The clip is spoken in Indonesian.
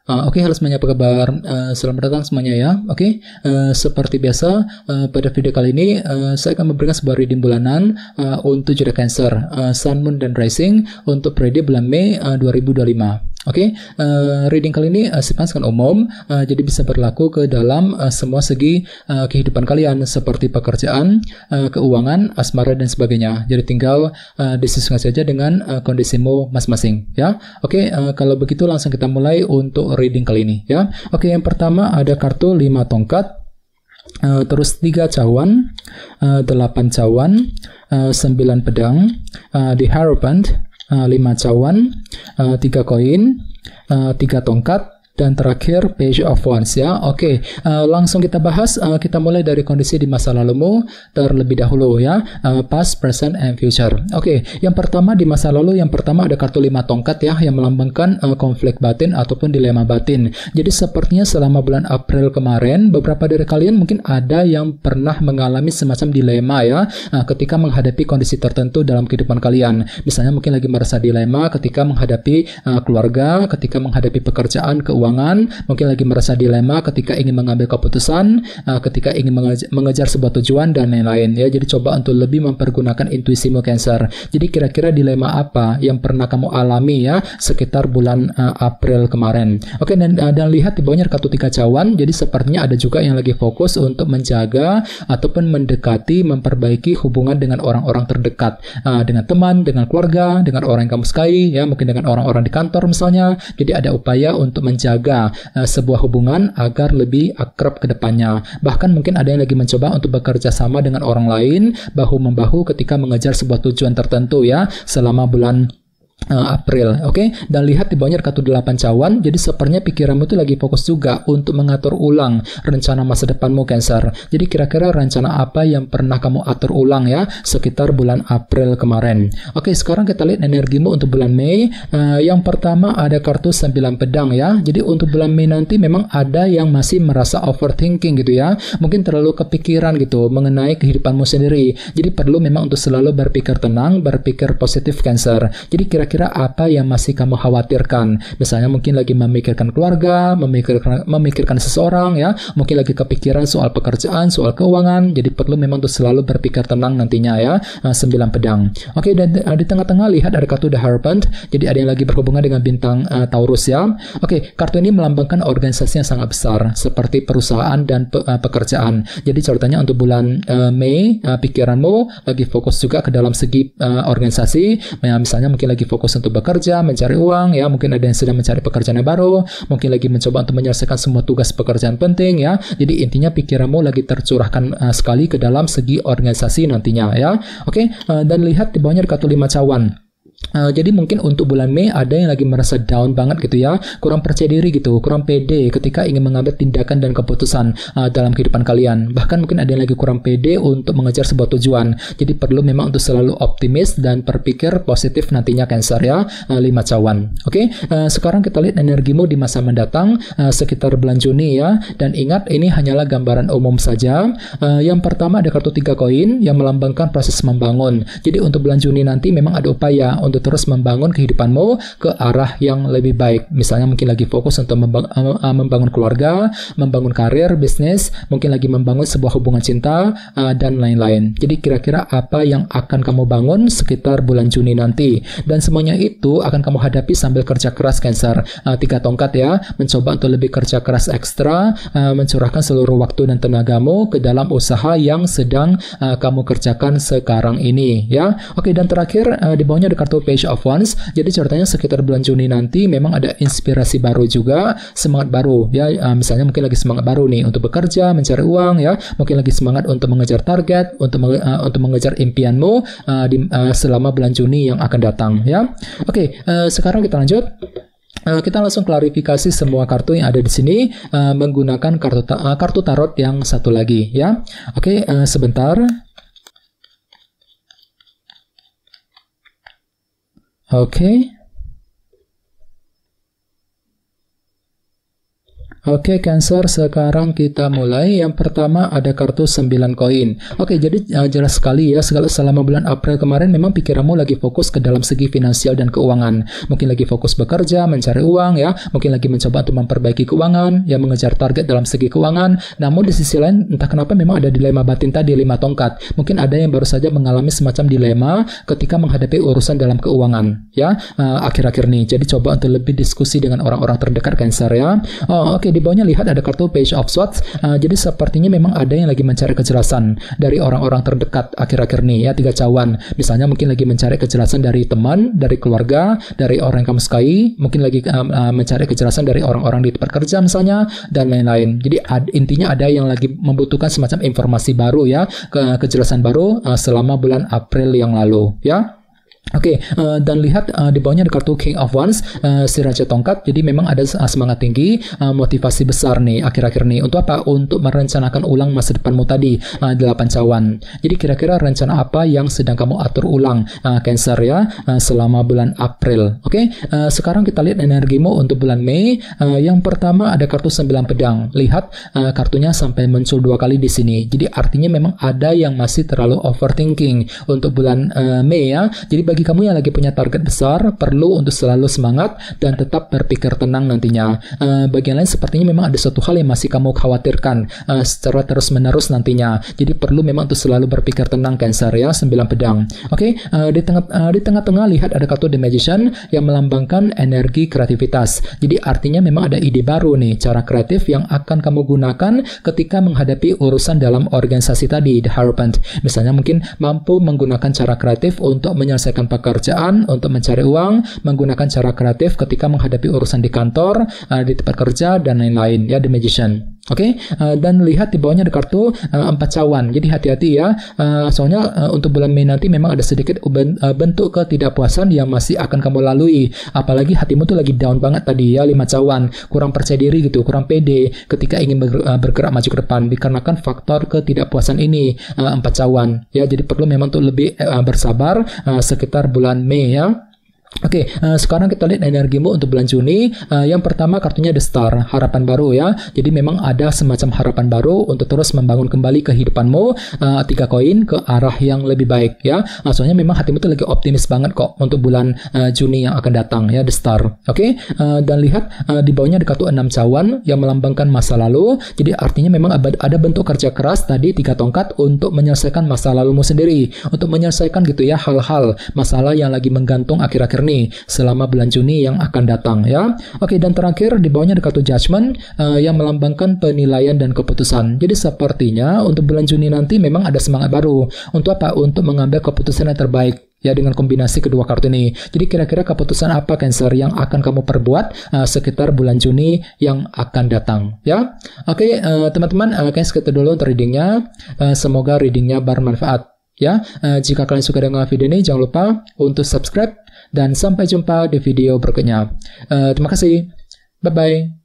Oke, halo semuanya, apa kabar? Selamat datang semuanya ya. Oke, seperti biasa pada video kali ini saya akan memberikan sebuah reading bulanan untuk zodiak Cancer, Sun, Moon, dan Rising untuk periode bulan Mei 2025. Oke, reading kali ini sifatnya umum, jadi bisa berlaku ke dalam semua segi kehidupan kalian seperti pekerjaan, keuangan, asmara, dan sebagainya. Jadi tinggal disesuaikan saja dengan kondisimu masing-masing ya. Oke, kalau begitu langsung kita mulai untuk reading kali ini ya. Oke, yang pertama ada kartu 5 tongkat, terus 3 cawan, 8 cawan, 9 pedang, The Hierophant, 5 cawan, 3 koin, 3 tongkat, dan terakhir Page of Wands ya. Oke, langsung kita bahas. Kita mulai dari kondisi di masa lalumu terlebih dahulu ya, past, present, and future. Oke, yang pertama di masa lalu, yang pertama ada kartu 5 tongkat ya, yang melambangkan konflik batin ataupun dilema batin. Jadi sepertinya selama bulan April kemarin, beberapa dari kalian mungkin ada yang pernah mengalami semacam dilema ya, ketika menghadapi kondisi tertentu dalam kehidupan kalian. Misalnya mungkin lagi merasa dilema ketika menghadapi keluarga, ketika menghadapi pekerjaan, keuangan, mungkin lagi merasa dilema ketika ingin mengambil keputusan, ketika ingin mengejar sebuah tujuan, dan lain-lain ya. Jadi coba untuk lebih mempergunakan intuisimu Cancer. Jadi kira-kira dilema apa yang pernah kamu alami ya sekitar bulan April kemarin. Oke, dan lihat di bawahnya kartu 3 cawan. Jadi sepertinya ada juga yang lagi fokus untuk menjaga ataupun mendekati, memperbaiki hubungan dengan orang-orang terdekat, dengan teman, dengan keluarga, dengan orang yang kamu sukai ya, mungkin dengan orang-orang di kantor misalnya. Jadi ada upaya untuk menjaga sebuah hubungan agar lebih akrab ke depannya. Bahkan mungkin ada yang lagi mencoba untuk bekerja sama dengan orang lain, bahu-membahu ketika mengejar sebuah tujuan tertentu ya, selama bulan April. Oke, dan lihat di bawahnya kartu 8 cawan. Jadi sepertinya pikiranmu itu lagi fokus juga untuk mengatur ulang rencana masa depanmu Cancer. Jadi kira-kira rencana apa yang pernah kamu atur ulang ya sekitar bulan April kemarin. Oke, sekarang kita lihat energimu untuk bulan Mei. Yang pertama ada kartu 9 pedang ya. Jadi untuk bulan Mei nanti memang ada yang masih merasa overthinking gitu ya, mungkin terlalu kepikiran gitu mengenai kehidupanmu sendiri. Jadi perlu memang untuk selalu berpikir tenang, berpikir positif Cancer. Jadi kira-kira apa yang masih kamu khawatirkan? Misalnya mungkin lagi memikirkan keluarga, memikirkan seseorang ya, mungkin lagi kepikiran soal pekerjaan, soal keuangan. Jadi perlu memang untuk selalu berpikir tenang nantinya ya. 9 pedang. Oke, dan di tengah-tengah lihat ada kartu The Hierophant. Jadi ada yang lagi berhubungan dengan bintang Taurus ya. Oke, kartu ini melambangkan organisasi yang sangat besar seperti perusahaan dan pekerjaan. Jadi ceritanya untuk bulan Mei, pikiranmu lagi fokus juga ke dalam segi organisasi. Misalnya mungkin lagi fokus untuk bekerja, mencari uang ya, mungkin ada yang sedang mencari pekerjaan yang baru, mungkin lagi mencoba untuk menyelesaikan semua tugas pekerjaan penting ya. Jadi intinya pikiranmu lagi tercurahkan sekali ke dalam segi organisasi nantinya ya. Oke, dan lihat di bawahnya kartu 5 cawan. Jadi mungkin untuk bulan Mei ada yang lagi merasa down banget gitu ya, kurang percaya diri gitu, kurang pede ketika ingin mengambil tindakan dan keputusan dalam kehidupan kalian. Bahkan mungkin ada yang lagi kurang pede untuk mengejar sebuah tujuan. Jadi perlu memang untuk selalu optimis dan berpikir positif nantinya Cancer ya. 5 cawan. Oke, sekarang kita lihat energimu di masa mendatang sekitar bulan Juni ya. Dan ingat ini hanyalah gambaran umum saja. Yang pertama ada kartu 3 koin yang melambangkan proses membangun. Jadi untuk bulan Juni nanti memang ada upaya untuk terus membangun kehidupanmu ke arah yang lebih baik. Misalnya mungkin lagi fokus untuk membangun keluarga, membangun karir, bisnis, mungkin lagi membangun sebuah hubungan cinta, dan lain-lain. Jadi kira-kira apa yang akan kamu bangun sekitar bulan Juni nanti. Dan semuanya itu akan kamu hadapi sambil kerja keras Cancer. 3 tongkat ya, mencoba untuk lebih kerja keras ekstra, mencurahkan seluruh waktu dan tenagamu ke dalam usaha yang sedang kamu kerjakan sekarang ini ya. Oke, dan terakhir di bawahnya ada kartu Page of Wands. Jadi ceritanya sekitar bulan Juni nanti memang ada inspirasi baru juga, semangat baru ya. Misalnya mungkin lagi semangat baru nih untuk bekerja, mencari uang ya. Mungkin lagi semangat untuk mengejar target, untuk mengejar impianmu selama bulan Juni yang akan datang ya. Oke, sekarang kita lanjut. Kita langsung klarifikasi semua kartu yang ada di sini menggunakan kartu tarot yang satu lagi ya. Oke, sebentar. Oke. Oke, Cancer, sekarang kita mulai. Yang pertama ada kartu 9 koin. Oke, jadi jelas sekali ya, selama bulan April kemarin memang pikiranmu lagi fokus ke dalam segi finansial dan keuangan. Mungkin lagi fokus bekerja, mencari uang ya, mungkin lagi mencoba untuk memperbaiki keuangan, ya mengejar target dalam segi keuangan. Namun di sisi lain, entah kenapa memang ada dilema batin tadi, 5 tongkat. Mungkin ada yang baru saja mengalami semacam dilema ketika menghadapi urusan dalam keuangan ya, akhir-akhir ini. Jadi coba untuk lebih diskusi dengan orang-orang terdekat Cancer ya. Oke, di bawahnya lihat ada kartu Page of Swords. Jadi sepertinya memang ada yang lagi mencari kejelasan dari orang-orang terdekat akhir-akhir ini ya, 3 cawan. Misalnya mungkin lagi mencari kejelasan dari teman, dari keluarga, dari orang yang kamu sukai, mungkin lagi mencari kejelasan dari orang-orang di tempat kerja misalnya, dan lain-lain. Jadi intinya ada yang lagi membutuhkan semacam informasi baru ya, kejelasan baru selama bulan April yang lalu ya. Oke, dan lihat di bawahnya ada kartu King of Wands, si Raja Tongkat. Jadi memang ada semangat tinggi, motivasi besar nih akhir-akhir nih. Untuk apa? Untuk merencanakan ulang masa depanmu tadi, 8 cawan. Jadi kira-kira rencana apa yang sedang kamu atur ulang, Cancer ya, selama bulan April. Oke, sekarang kita lihat energimu untuk bulan Mei. Yang pertama ada kartu 9 pedang. Lihat kartunya sampai muncul 2 kali di sini. Jadi artinya memang ada yang masih terlalu overthinking untuk bulan Mei ya. Jadi bagi kamu yang lagi punya target besar, perlu untuk selalu semangat dan tetap berpikir tenang nantinya. Bagian lain sepertinya memang ada suatu hal yang masih kamu khawatirkan secara terus-menerus nantinya. Jadi perlu memang untuk selalu berpikir tenang Cancer ya, 9 pedang. Oke, di tengah-tengah lihat ada kartu The Magician yang melambangkan energi kreativitas. Jadi artinya memang ada ide baru nih, cara kreatif yang akan kamu gunakan ketika menghadapi urusan dalam organisasi tadi, The Hierophant. Misalnya mungkin mampu menggunakan cara kreatif untuk menyelesaikan pekerjaan, untuk mencari uang, menggunakan cara kreatif ketika menghadapi urusan di kantor, di tempat kerja, dan lain-lain ya, The Magician. Oke, dan lihat di bawahnya ada kartu 4 cawan. Jadi hati-hati ya, soalnya untuk bulan Mei nanti memang ada sedikit bentuk ketidakpuasan yang masih akan kamu lalui. Apalagi hatimu tuh lagi down banget tadi ya, 5 cawan, kurang percaya diri gitu, kurang pede ketika ingin bergerak maju ke depan dikarenakan faktor ketidakpuasan ini, 4 cawan ya. Jadi perlu memang untuk lebih bersabar sekitar bulan Mei ya. Oke, sekarang kita lihat energimu untuk bulan Juni. Yang pertama kartunya The Star, harapan baru ya. Jadi memang ada semacam harapan baru untuk terus membangun kembali kehidupanmu, 3 koin ke arah yang lebih baik ya. Soalnya memang hatimu tuh lagi optimis banget kok untuk bulan Juni yang akan datang ya, The Star. Oke, dan lihat di bawahnya ada kartu 6 cawan yang melambangkan masa lalu. Jadi artinya memang ada bentuk kerja keras tadi, 3 tongkat untuk menyelesaikan masa lalumu sendiri, untuk menyelesaikan gitu ya hal-hal masalah yang lagi menggantung akhir-akhir nih selama bulan Juni yang akan datang ya. Oke, dan terakhir di bawahnya ada kartu Judgment yang melambangkan penilaian dan keputusan. Jadi sepertinya untuk bulan Juni nanti memang ada semangat baru. Untuk apa? Untuk mengambil keputusan yang terbaik ya, dengan kombinasi kedua kartu ini. Jadi kira-kira keputusan apa Cancer yang akan kamu perbuat sekitar bulan Juni yang akan datang ya. Oke, teman-teman, kayaknya segitu dulu untuk readingnya. Semoga readingnya bermanfaat ya. Jika kalian suka dengan video ini, jangan lupa untuk subscribe dan sampai jumpa di video berikutnya. Terima kasih. Bye-bye.